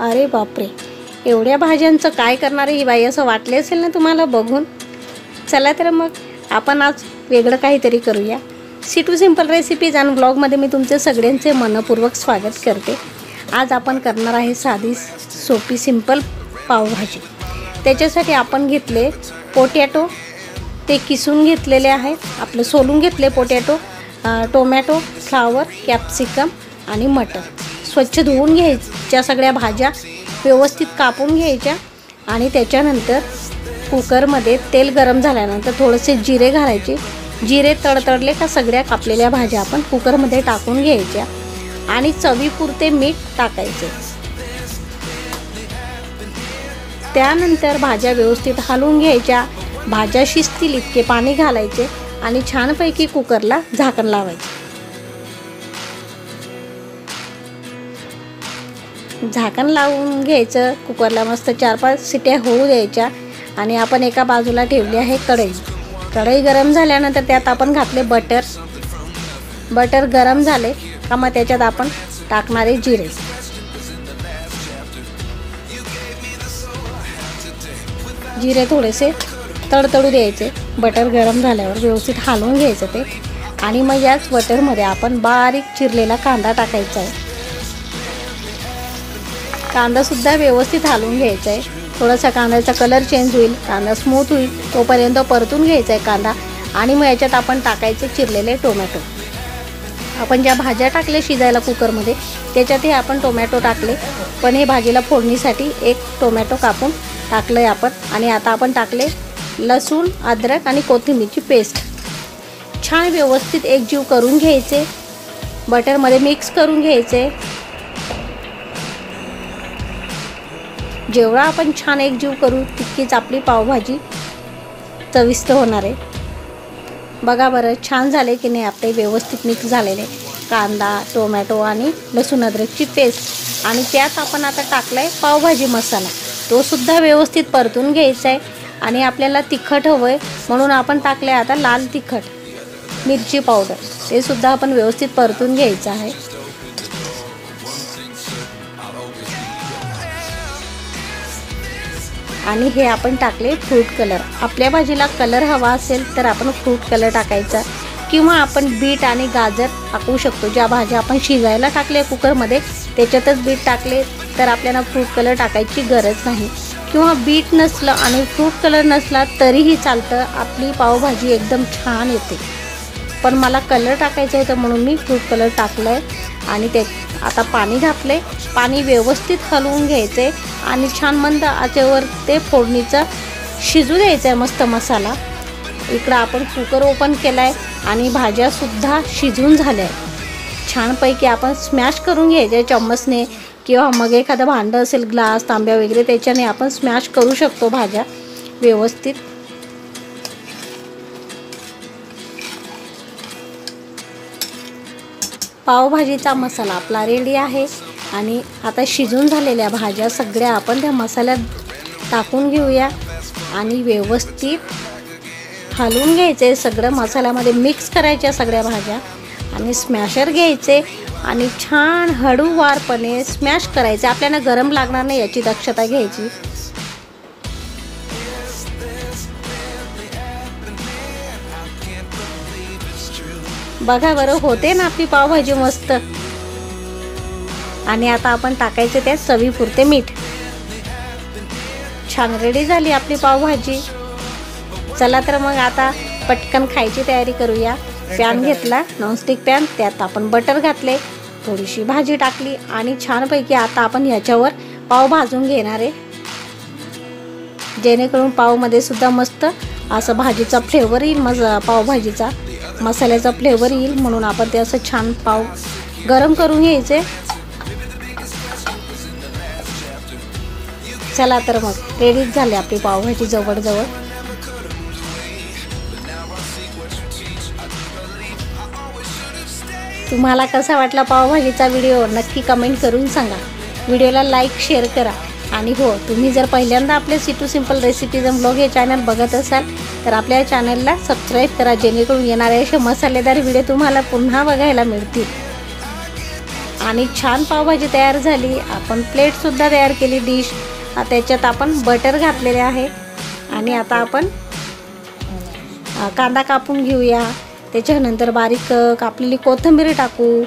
अरे बापरे, एवढ्या भाज्यांचं काय करणार आहे ही बाई असं वाटले असेल ना तुम्हाला बघून. चला तर मग आपण आज वेगळं काहीतरी करूया. सी2 सिंपल रेसिपीज आणि ब्लॉगमध्ये मी तुमचे सगळ्यांचे मनपूर्वक स्वागत करते. आज आपण करणार आहे साधी सोपी सिंपल पावभाजी. त्याच्यासाठी आपण घेतले पोटॅटो, ते किसून घेतलेले आहे, आपलं सोलून घेतले पोटॅटो, टोमॅटो, फ्लावर, कॅप्सिकम आणि मटर. स्वच्छ धुवून घ्यायच्या सगळ्या भाज्या, व्यवस्थित कापून घ्यायच्या आणि त्याच्यानंतर कुकरमध्ये तेल गरम झाल्यानंतर थोडेसे जिरे घालायचे. जिरे तडतडले का सगळ्या कापलेल्या भाज्या आपण कुकरमध्ये टाकून घ्यायच्या आणि चवीपुरते मीठ टाकायचे. त्यानंतर भाज्या व्यवस्थित हलवून घ्यायच्या. भाज्या शिजतील इतके पाणी घालायचे आणि छानपैकी कुकरला झाकण लावायचे. झाकण लावून घ्यायचं. कुकरला मस्त 4-5 शिट्या होऊ द्यायच्या आणि आपण एका बाजूला ठेवली आहे कढई. कढई गरम झाल्यानंतर त्यात आपण घातले बटर. बटर गरम झाले का मग त्याच्यात आपण टाकणारे जिरे. जिरे थोडेसे तडतडू द्यायचे. बटर गरम झाल्यावर व्यवस्थित हलवून घ्यायचं ते आणि मग याच बटरमध्ये आपण बारीक चिरलेला कांदा टाकायचा आहे. कांदासुद्धा व्यवस्थित हलवून घ्यायचा आहे. थोडासा कांद्याचा कलर चेंज होईल, कांदा स्मूथ होईल तोपर्यंत परतून घ्यायचा आहे कांदा. आणि मग याच्यात आपण टाकायचे चिरलेले टोमॅटो. आपण ज्या भाज्या टाकल्या शिजायला कुकरमध्ये त्याच्यातही आपण टोमॅटो टाकले, पण हे भाजीला फोडणीसाठी एक टोमॅटो कापून टाकलं आहे आपण. आणि आता आपण टाकले लसूण, अद्रक आणि कोथिंबीरची पेस्ट. छान व्यवस्थित एकजीव करून घ्यायचे, बटरमध्ये मिक्स करून घ्यायचे. जेवढा आपण छान एकजीव करू तितकीच आपली पावभाजी चविष्ट होणार आहे. बघा बरं छान झाले की नाही आपले व्यवस्थित मिक्स झालेले कांदा, टोमॅटो आणि लसूण अद्रकची पेस्ट. आणि त्यात आपण आता टाकला आहे पावभाजी मसाला. तो सुद्धा व्यवस्थित परतून घ्यायचा आहे. आणि आपल्याला तिखट हवं आहे म्हणून आपण टाकलं आहे आता लाल तिखट, मिरची पावडर. ते सुद्धा आपण व्यवस्थित परतून घ्यायचं आहे. आणि हे आपण टाकले फ्रूट कलर. आपल्या भाजीला कलर हवा असेल तर आपण फ्रूट कलर टाकायचा किंवा आपण बीट आणि गाजर टाकू शकतो. ज्या भाज्या आपण शिजायला टाकले कुकरमध्ये त्याच्यातच बीट टाकले तर आपल्याला फ्रूट कलर टाकायची गरज नाही. किंवा बीट नसलं आणि फ्रूट कलर नसला तरीही चालतं, आपली पावभाजी एकदम छान येते. पण मला कलर टाकायचं होतं म्हणून मी फ्रूट कलर टाकलं आहे. आणि ते आता पाणी घातले. पाणी व्यवस्थित हलवून घ्यायचे आणि छान मंद आचेवर ते फोडणीचं शिजू द्यायचं आहे मस्त मसाला. इकडं आपण कुकर ओपन केला आहे आणि भाज्यासुद्धा शिजून झाल्या आहेत. छानपैकी आपण स्मॅश करून घ्यायचे चम्मचने किंवा मग एखादं भांडं असेल, ग्लास, तांब्या वगैरे, त्याच्याने आपण स्मॅश करू शकतो भाज्या व्यवस्थित. पावभाजीचा मसाला आपला रेडी आहे. आणि आता शिजून झालेल्या भाज्या सगळ्या आपण त्या मसाल्यात टाकून घेऊया आणि व्यवस्थित हलवून घ्यायचे. सगळं मसाल्यामध्ये मिक्स करायच्या सगळ्या भाज्या आणि स्मॅशर घ्यायचे आणि छान हळूवारपणे स्मॅश करायचे. आपल्याला गरम लागणार नाही याची दक्षता घ्यायची. बघा बरं होते ना आपली पावभाजी मस्त. आणि आता आपण टाकायचे त्यात चवीपुरते मीठ. छान रेडी झाली आपली पावभाजी. चला तर मग आता पटकन खायची तयारी करूया. पॅन घेतला, नॉनस्टिक पॅन, त्यात आपण बटर घातले, थोडीशी भाजी टाकली आणि छानपैकी आता आपण ह्याच्यावर पाव भाजून घेणार आहे. जेणेकरून पावमध्ये सुद्धा मस्त असं भाजीचा फ्लेवर येईल, पावभाजीचा मसाल्याचा फ्लेवर येईल म्हणून आपण ते असं छान पाव गरम करून घ्यायचे. चला तर मग रेडीच झाली आपली पावभाजी जवळजवळ. तुम्हाला कसा वाटला पावभाजीचा व्हिडिओ नक्की कमेंट करून सांगा. व्हिडिओला लाईक, शेअर करा. आणि हो, तुम्ही जर पहिल्यांदा आपले C2 simple recipes and blog हे चॅनल बघत असाल तर आपल्या चॅनलला सबस्क्राईब करा, जेणेकरून येणारे असे मसालेदार व्हिडिओ तुम्हाला पुन्हा बघायला मिळतील. आणि छान पावभाजी तयार झाली. आपण प्लेटसुद्धा तयार केली डिश. त्याच्यात आपण बटर घातलेले आहे आणि आता आपण कांदा कापून घेऊया. त्याच्यानंतर बारीक कापलेली कोथिंबीर टाकू.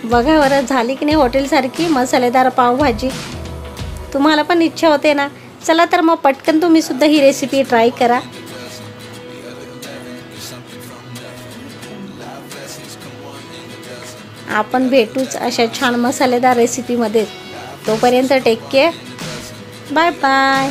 बघा बरं झाली की नाही हॉटेलसारखी मसालेदार पावभाजी. तुम्हाला पण इच्छा होते ना? चला तर मग पटकन तुम्ही सुद्धा ही रेसिपी ट्राय करा. आपण भेटूच अशा छान मसालेदार रेसिपीमध्ये. तोपर्यंत टेक केअर. Bye bye.